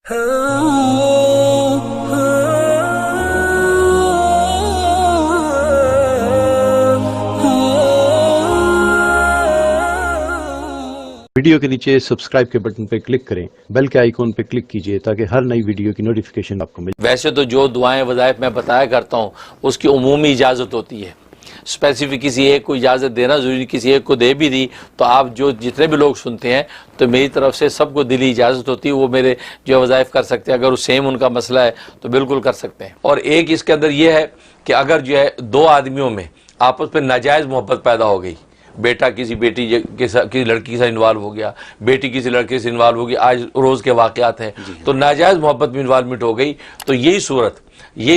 Video کے نیچے subscribe کے بٹن پہ کلک کریں، بیل کے آئیکن پہ کلک کیجئے تاکہ ہر نئی ویڈیو کی نوٹیفیکیشن آپ کو ملے۔ ویسے تو جو دعائیں وظائف میں بتایا کرتا ہوں اس کی عمومی اجازت ہوتی ہے، اسپیسیفک کسی ایک کو اجازت دینا ضروری، کسی ایک کو دے بھی دی تو آپ جتنے بھی لوگ سنتے ہیں تو میری طرف سے سب کو دلی اجازت ہوتی ہے، وہ میرے جو وظائف کر سکتے ہیں، اگر وہ سیم ان کا مسئلہ ہے تو بالکل کر سکتے ہیں۔ اور ایک اس کے اندر یہ ہے کہ اگر جو ہے دو آدمیوں میں آپس میں ناجائز محبت پیدا ہو گئی، بیٹا کسی بیٹی کسی لڑکی کے ساتھ انوالو ہو گیا، بیٹی کسی لڑکے سے انوالو ہو گئی، آج روز کے واقعات ہیں، تو ناجائز محبت میں انوالومنٹ ہو گئی، تو یہی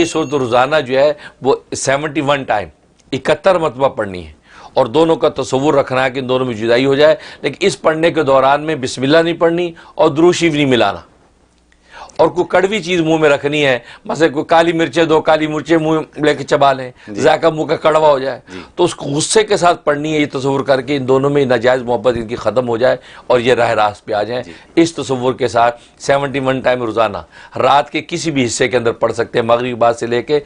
صورت روزانہ جو ہے وہ 71 ٹائم 71 مرتبہ پڑھنی ہے، اور دونوں کا تصور رکھنا ہے کہ ان دونوں میں جدائی ہو جائے، لیکن اس پڑھنے کے دوران میں بسم اللہ نہیں پڑھنی اور درود شریف نہیں ملانا، اور کوئی کڑوی چیز منہ میں رکھنی ہے، مثلا کوئی کالی مرچیں، دو کالی مرچیں منہ لے کے چبا لیں، ذائقہ منہ کا کڑوا ہو جائے، تو اس کو غصے کے ساتھ پڑھنی ہے، یہ تصور کر کے ان دونوں میں ناجائز محبت ان کی ختم ہو جائے اور یہ راہ راست پہ آ جائیں، اس تصور کے ساتھ 71 ٹائم روزانہ رات کے کسی بھی حصے کے اندر پڑھ سکتے ہیں، مغرب بعد سے لے کے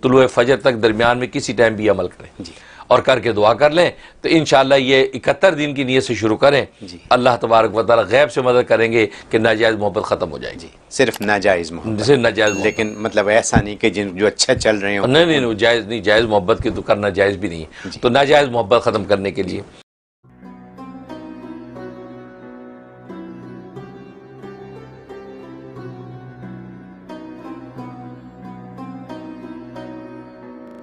طلوع فجر تک درمیان میں کسی ٹائم بھی عمل کریں اور کر کے دعا کر لیں، تو انشاءاللہ یہ 71 دن کی نیت سے شروع کریں، اللہ تبارک و تعالی غیب سے مدد کریں گے کہ ناجائز محبت ختم ہو جائے گی۔ صرف ناجائز محبت، صرف ناجائز محبت، لیکن مطلب ایسا نہیں کہ جو اچھا چل رہے ہیں نہیں جائز نہیں، جائز محبت کی تو کرنا جائز بھی نہیں ہے، تو ناجائز محبت ختم کرنے کے لیے